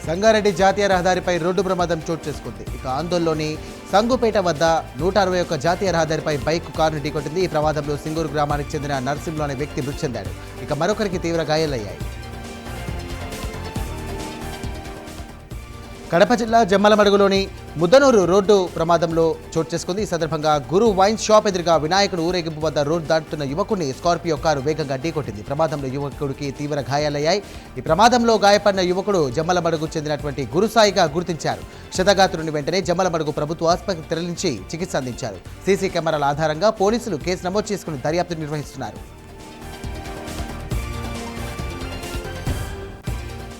సంగారెడ్డి జాతీయ రహదారిపై రోడ్డు ప్రమాదం చోటు చేసుకుంది. ఇక ఆందోళనలోని సంగుపేట వద్ద 161 జాతీయ రహదారిపై బైక్ కారును ఢీకొట్టింది. ఈ ప్రమాదంలో సింగూరు గ్రామానికి చెందిన నర్సింహులు అనే వ్యక్తి మృతి చెందాడు. ఇక మరొకరికి తీవ్ర గాయాలయ్యాయి. కడప జిల్లా జమ్మలమడుగులోని ముద్దనూరు రోడ్డు ప్రమాదంలో చోటు చేసుకుంది. ఈ సందర్భంగా గురు వైన్ షాప్ ఎదురుగా వినాయకుడు ఊరేగింపు వద్ద రోడ్డు దాటుతున్న యువకుడిని స్కార్పియో కారు వేగంగా ఢీకొట్టింది. ప్రమాదంలో యువకుడికి తీవ్ర గాయాలయ్యాయి. ఈ ప్రమాదంలో గాయపడిన యువకుడు జమ్మలమడుగు చెందినటువంటి గురుసాయిగా గుర్తించారు. క్షతగాత్రుడిని వెంటనే జమ్మలమడుగు ప్రభుత్వ ఆసుపత్రికి తరలించి చికిత్స అందించారు. సీసీ కెమెరాల ఆధారంగా పోలీసులు కేసు నమోదు చేసుకుని దర్యాప్తు నిర్వహిస్తున్నారు.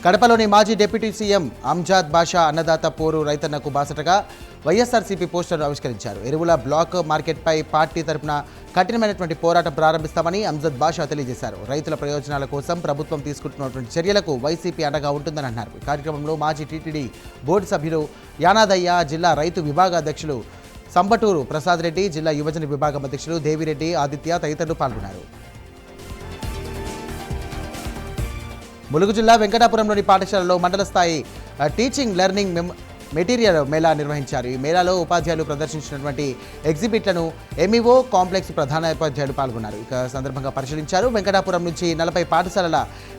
కడపలోని మాజీ డిప్యూటీ సీఎం అంజాద్ బాషా అన్నదాత పోరు రైతన్నకు బాసటగా వైఎస్ఆర్సీపీ పోస్టర్ను ఆవిష్కరించారు. ఎరువుల బ్లాక్ మార్కెట్పై పార్టీ తరపున కఠినమైనటువంటి పోరాటం ప్రారంభిస్తామని అంజాద్ బాషా తెలియజేశారు. రైతుల ప్రయోజనాల కోసం ప్రభుత్వం తీసుకుంటున్నటువంటి చర్యలకు వైసీపీ అండగా ఉంటుందని అన్నారు. ఈ కార్యక్రమంలో మాజీ టీటీడీ బోర్డు సభ్యులు యానాదయ్య, జిల్లా రైతు విభాగ అధ్యక్షులు సంబటూరు ప్రసాద్ రెడ్డి, జిల్లా యువజన విభాగం అధ్యక్షులు దేవిరెడ్డి, ఆదిత్య తదితరులు పాల్గొన్నారు. ములుగు జిల్లా వెంకటాపురంలోని పాఠశాలలో మండల స్థాయి టీచింగ్ లెర్నింగ్ మెటీరియల్ మేళా నిర్వహించారు. ఈ మేళాలో ఉపాధ్యాయులు ప్రదర్శించినటువంటి ఎగ్జిబిట్లను ఎంఈఓ కాంప్లెక్స్ ప్రధాన ఉపాధ్యాయులు పాల్గొన్నారు. ఇక సందర్భంగా పరిశీలించారు. వెంకటాపురం నుంచి 40 పాఠశాలల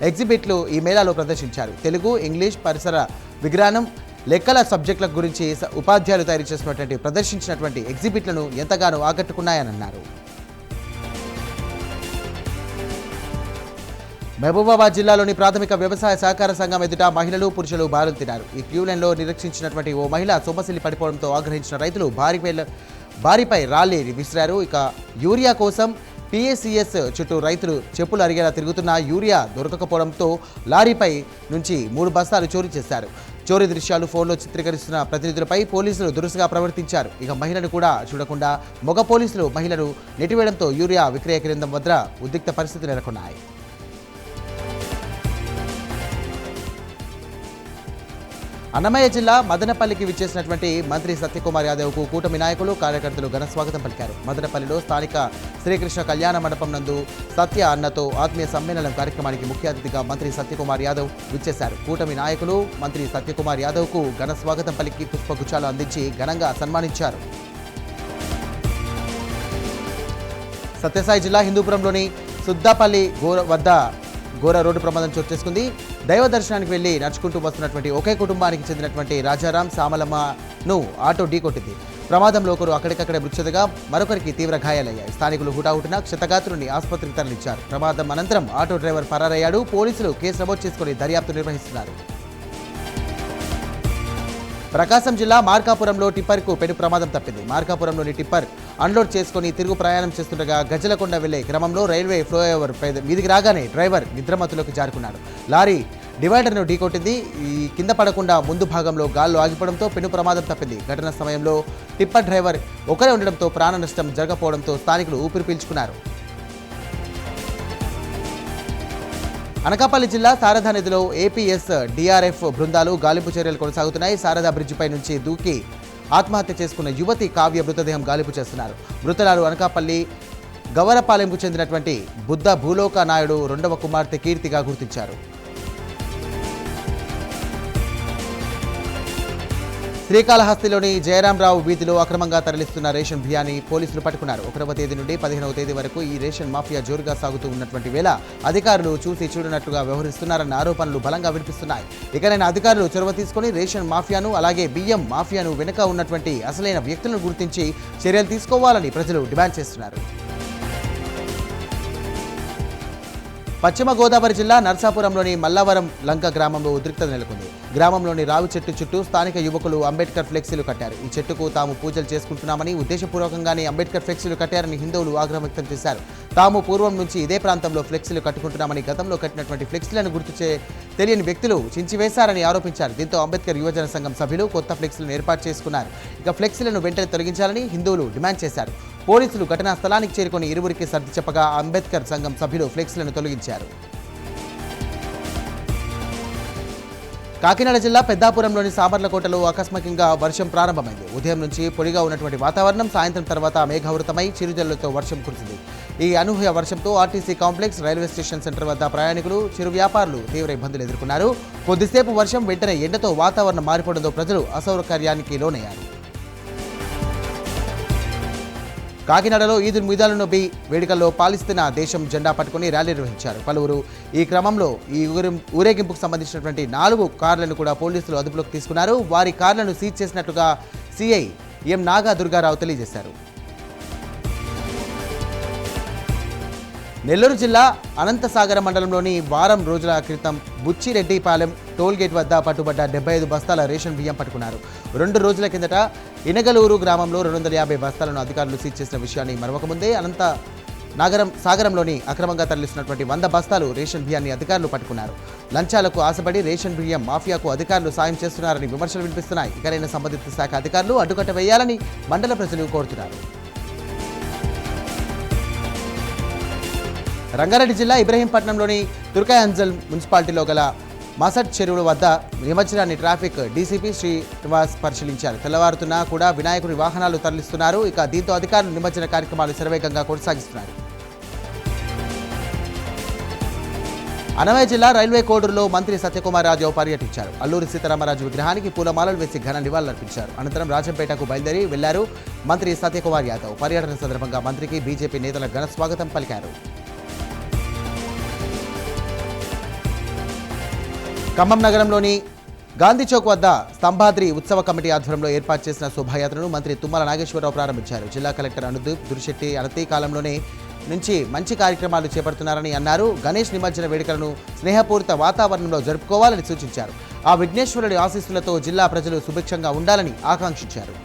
ఎగ్జిబిట్లు ఈ మేళాలో ప్రదర్శించారు. తెలుగు, ఇంగ్లీష్, పరిసర విజ్ఞానం, లెక్కల సబ్జెక్టుల గురించి ఉపాధ్యాయులు తయారు చేసినటువంటి ప్రదర్శించినటువంటి ఎగ్జిబిట్లను ఎంతగానో ఆకట్టుకున్నాయని అన్నారు. మహబూబాబాద్ జిల్లాలోని ప్రాథమిక వ్యవసాయ సహకార సంఘం ఎదుట మహిళలు, పురుషులు బారులు తిన్నారు. ఈ క్యూ లైన్లో నిరీక్షించినటువంటి ఓ మహిళ సొమ్మసిల్లి పడిపోవడంతో ఆగ్రహించిన రైతులు భారీపై రాళ్లి విసిరారు. ఇక యూరియా కోసం PACS చుట్టూ రైతులు చెప్పులు అరిగేలా తిరుగుతున్న యూరియా దొరకకపోవడంతో లారీపై నుంచి 3 బస్తాలు చోరీ చేశారు. చోరీ దృశ్యాలు ఫోన్లో చిత్రీకరిస్తున్న ప్రతినిధులపై పోలీసులు దురుసుగా ప్రవర్తించారు. ఇక మహిళను కూడా చూడకుండా మగ పోలీసులు మహిళను నెట్టివేయడంతో యూరియా విక్రయ కేంద్రం వద్ద ఉద్రిక్త పరిస్థితులు నెలకొన్నాయి. అన్నమయ్య జిల్లా మదనపల్లికి విచ్చేసినటువంటి మంత్రి సత్యకుమార్ యాదవ్కు కూటమి నాయకులు, కార్యకర్తలు ఘన స్వాగతం పలికారు. మదనపల్లిలో స్థానిక శ్రీకృష్ణ కళ్యాణ మండపం నందు సత్య అన్నతో ఆత్మీయ సమ్మేళనం కార్యక్రమానికి ముఖ్య అతిథిగా మంత్రి సత్యకుమార్ యాదవ్ విచ్చేశారు. కూటమి నాయకులు మంత్రి సత్యకుమార్ యాదవ్కు ఘన స్వాగతం పలికి పుష్పగుచ్చాలు అందించి ఘనంగా సన్మానించారు. సత్యసాయి జిల్లా హిందూపురంలోని సుద్దాపల్లి వద్ద ఘోర రోడ్డు ప్రమాదం చోటు చేసుకుంది. దైవ దర్శనానికి వెళ్లి నడుచుకుంటూ వస్తున్నటువంటి ఒకే కుటుంబానికి చెందినటువంటి రాజారాం, సామలమ్మను ఆటో ఢీకొట్టింది. ప్రమాదంలో ఒకరు అక్కడికక్కడే మృతి చెందగా మరొకరికి తీవ్ర గాయాలయ్యాయి. స్థానికులు హుటాహుటిన క్షతగాత్రుని ఆసుపత్రికి తరలించారు. ప్రమాదం అనంతరం ఆటో డ్రైవర్ పరారయ్యాడు. పోలీసులు కేసు నమోదు చేసుకుని దర్యాప్తు నిర్వహిస్తున్నారు. ప్రకాశం జిల్లా మార్కాపురంలో టిప్పర్కు పెను ప్రమాదం తప్పింది. మార్కాపురంలోని టిప్పర్ అన్లోడ్ చేసుకుని తిరుగు ప్రయాణం చేస్తుండగా గజ్జలకొండ వెళ్లే క్రమంలో రైల్వే ఫ్లైఓవర్ మీదికి రాగానే డ్రైవర్ నిద్రమత్తులోకి జారుకున్నాడు. లారీ డివైడర్ను ఢీకొట్టింది. ఈ కింద పడకుండా ముందు భాగంలో గాల్లో ఆగిపోవడంతో పెను ప్రమాదం తప్పింది. ఘటన సమయంలో టిప్పర్ డ్రైవర్ ఒకరే ఉండడంతో ప్రాణ నష్టం జరగకపోవడంతో స్థానికులు ఊపిరి పీల్చుకున్నారు. అనకాపల్లి జిల్లా శారదా నదిలో APS DRF బృందాలు గాలింపు చర్యలు కొనసాగుతున్నాయి. శారదా బ్రిడ్జిపై నుంచి దూకి ఆత్మహత్య చేసుకున్న యువతి కావ్య మృతదేహం గాలింపు చేస్తున్నారు. మృతురాలు అనకాపల్లి గవరపాలెంకు చెందినటువంటి బుద్ధ భూలోక నాయుడు 2వ కుమార్తె కీర్తిగా గుర్తించారు. శ్రీకాళహస్తిలోని జయరాంరావు వీధిలో అక్రమంగా తరలిస్తున్న రేషన్ బియ్యాన్ని పోలీసులు పట్టుకున్నారు. 1వ తేదీ నుండి 15వ తేదీ వరకు ఈ రేషన్ మాఫియా జోరుగా సాగుతూ ఉన్నటువంటి వేళ అధికారులు చూసి చూడనట్టుగా వ్యవహరిస్తున్నారన్న ఆరోపణలు బలంగా వినిపిస్తున్నాయి. ఇకనైనా అధికారులు చొరవ తీసుకుని రేషన్ మాఫియాను, అలాగే బియ్యం మాఫియాను వెనుక ఉన్నటువంటి అసలైన వ్యక్తులను గుర్తించి చర్యలు తీసుకోవాలని ప్రజలు డిమాండ్ చేస్తున్నారు. పశ్చిమ గోదావరి జిల్లా నర్సాపురంలోని మల్లవరం లంక గ్రామంలో ఉద్రిక్తత నెలకొంది. గ్రామంలోని రావి చెట్టు చుట్టూ స్థానిక యువకులు అంబేద్కర్ ఫ్లెక్సీలు కట్టారు. ఈ చెట్టుకు తాము పూజలు చేసుకుంటున్నామని, ఉద్దేశపూర్వకంగానే అంబేద్కర్ ఫ్లెక్సీలు కట్టారని హిందువులు ఆగ్రహం వ్యక్తం చేశారు. తాము పూర్వం నుంచి ఇదే ప్రాంతంలో ఫ్లెక్సీలు కట్టుకుంటున్నామని, గతంలో కట్టినటువంటి ఫ్లెక్సీలను తెలియని వ్యక్తులు చించివేశారని ఆరోపించారు. దీంతో అంబేద్కర్ యువజన సంఘం సభ్యులు కొత్త ఫ్లెక్సీలను ఏర్పాటు చేసుకున్నారు. ఇక ఫ్లెక్సీలను వెంటనే తొలగించాలని హిందువులు డిమాండ్ చేశారు. పోలీసులు ఘటనా స్థలానికి చేరుకుని ఇరువురికి సర్ది చెప్పగా అంబేద్కర్ సంఘం సభ్యులు ఫ్లెక్సీలను తొలగించారు. కాకినాడ జిల్లా పెద్దాపురంలోని సామర్లకోటలో ఆకస్మికంగా వర్షం ప్రారంభమైంది. ఉదయం నుంచి పొడిగా ఉన్నటువంటి వాతావరణం సాయంత్రం తర్వాత మేఘావృతమై చిరుజల్లుతో వర్షం కురిసింది. ఈ అనూహ్య వర్షంతో RTC complex, railway station centre వద్ద ప్రయాణికులు, చిరు వ్యాపారులు తీవ్ర ఇబ్బందులు ఎదుర్కొన్నారు. కొద్దిసేపు వర్షం వెంటనే ఎండతో వాతావరణం మారిపోవడంతో ప్రజలు అసౌకర్యానికి లోనయ్యారు. కాకినాడలో ఈద్ మిలాదున్ నబీ వేడుకల్లో పాలిస్తీనా దేశం జెండా పట్టుకుని ర్యాలీ నిర్వహించారు పలువురు. ఈ క్రమంలో ఈ ఊరేగింపుకు సంబంధించినటువంటి 4 కార్లను కూడా పోలీసులు అదుపులోకి తీసుకున్నారు. వారి కార్లను సీజ్ చేసినట్లుగా సిఐ ఎం నాగా దుర్గారావు తెలియజేశారు. నెల్లూరు జిల్లా అనంతసాగర మండలంలోని వారం రోజుల క్రితం బుచ్చిరెడ్డిపాలెం టోల్గేట్ వద్ద పట్టుబడ్డ 75 బస్తాల రేషన్ బియ్యం పట్టుకున్నారు. 2 రోజుల కిందట ఇనగలూరు గ్రామంలో 250 బస్తాలను అధికారులు సీజ్ చేసిన విషయాన్ని మరవకముందే సాగరంలోని అక్రమంగా తరలిస్తున్నటువంటి 100 బస్తాలు రేషన్ బియ్యాన్ని అధికారులు పట్టుకున్నారు. లంచాలకు ఆశపడి రేషన్ బియ్యం మాఫియాకు అధికారులు సాయం చేస్తున్నారని విమర్శలు వినిపిస్తున్నాయి. ఇకనైనా సంబంధిత శాఖ అధికారులు అడ్డుకట్ట వేయాలని మండల ప్రజలు కోరుతున్నారు. రంగారెడ్డి జిల్లా ఇబ్రహీంపట్నంలోని తుర్కాయ్ అంజల్ మున్సిపాలిటీలో గల మసడ్ చెరువుల వద్ద నిమజ్జనాన్ని ట్రాఫిక్ డీసీపీ శ్రీనివాస్ పరిశీలించారు. తెల్లవారుతున్నా కూడా వినాయకుడి వాహనాలు తరలిస్తున్నారు. ఇక దీంతో అధికారులు నిమజ్జన కార్యక్రమాలు శరవేగంగా కొనసాగిస్తున్నారు. అన్నమయ్య జిల్లా రైల్వే కోడూరులో మంత్రి సత్యకుమార్ యాదవ్ పర్యటించారు. అల్లూరి సీతారామరాజు విగ్రహానికి పూలమాలలు వేసి ఘన నివాళులర్పించారు. అనంతరం రాజంపేటకు బయలుదేరి వెళ్లారు మంత్రి సత్యకుమార్ యాదవ్. పర్యటన సందర్భంగా మంత్రికి బీజేపీ నేతల ఘన స్వాగతం పలికారు. ఖమ్మం నగరంలోని గాంధీ చౌక్ వద్ద స్తంభాద్రి ఉత్సవ కమిటీ ఆధ్వర్యంలో ఏర్పాటు చేసిన శోభాయాత్రను మంత్రి తుమ్మల నాగేశ్వరరావు ప్రారంభించారు. జిల్లా కలెక్టర్ అనుదీప్ దురిశెట్టి అనతి కాలంలోనే నుంచి మంచి కార్యక్రమాలు చేపడుతున్నారని అన్నారు. గణేష్ నిమజ్జన వేడుకలను స్నేహపూరిత వాతావరణంలో జరుపుకోవాలని సూచించారు. ఆ విఘ్నేశ్వరుడి ఆశీస్సులతో జిల్లా ప్రజలు సుభిక్షంగా ఉండాలని ఆకాంక్షించారు.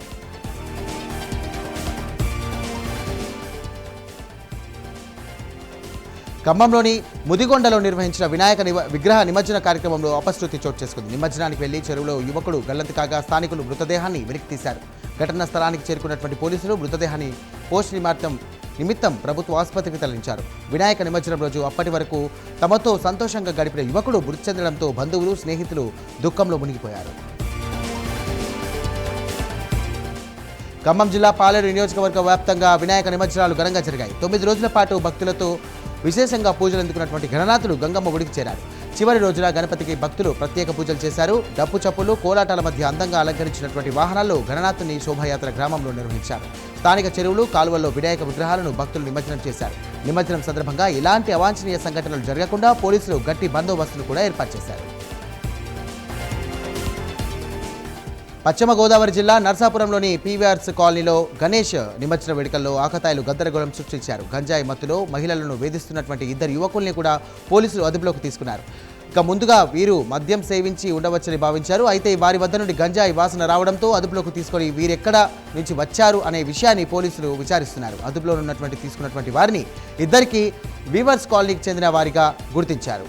ఖమ్మంలోని ముదిగొండలో నిర్వహించిన వినాయక విగ్రహ నిమజ్జన కార్యక్రమంలో అపశృతి చోటు చేసుకుంది. నిమజ్జనానికి వెళ్లి చెరువులో యువకుడు గల్లంతు కాగా స్థానికులు మృతదేహాన్ని వెలికి తీశారు. ఘటనా స్థలానికి చేరుకున్నటువంటి పోలీసులు మృతదేహాన్ని పోస్ట్ నిమిత్తం ప్రభుత్వ ఆసుపత్రికి తరలించారు. వినాయక నిమజ్జనం రోజు అప్పటి వరకు తమతో సంతోషంగా గడిపిన యువకుడు మృతి చెందడంతో బంధువులు, స్నేహితులు దుఃఖంలో మునిగిపోయారు. ఖమ్మం జిల్లా పాలేరు నియోజకవర్గ వ్యాప్తంగా వినాయక నిమజ్జనాలు ఘనంగా జరిగాయి. 9 రోజుల పాటు భక్తులతో విశేషంగా పూజలు అందుకున్నటువంటి గణనాథులు గంగమ్మ ఒడికి చేరారు. చివరి రోజున గణపతికి భక్తులు ప్రత్యేక పూజలు చేశారు. డప్పు చప్పులు, కోలాటాల మధ్య అందంగా అలంకరించినటువంటి వాహనాల్లో గణనాథుని శోభాయాత్ర గ్రామంలో నిర్వహించారు. స్థానిక చెరువులు, కాలువల్లో వినాయక విగ్రహాలను భక్తులు నిమజ్జనం చేశారు. నిమజ్జనం సందర్భంగా ఎలాంటి అవాంఛనీయ సంఘటనలు జరగకుండా పోలీసులు గట్టి బందోబస్తును కూడా ఏర్పాటు చేశారు. పశ్చిమ గోదావరి జిల్లా నర్సాపురంలోని పీవీఆర్స్ కాలనీలో గణేష్ నిమజ్జన వేడుకల్లో ఆకతాయిలు గద్దరగోళం సృష్టించారు. గంజాయి మత్తులో మహిళలను వేధిస్తున్నటువంటి 2 యువకుల్ని కూడా పోలీసులు అదుపులోకి తీసుకున్నారు. ఇక ముందుగా వీరు మద్యం సేవించి ఉండవచ్చని భావించారు. అయితే వారి వద్ద నుండి గంజాయి వాసన రావడంతో అదుపులోకి తీసుకొని వీరెక్కడ నుంచి వచ్చారు అనే విషయాన్ని పోలీసులు విచారిస్తున్నారు. అదుపులో తీసుకున్నటువంటి వారిని 2 వీవర్స్ కాలనీకి చెందిన వారిగా గుర్తించారు.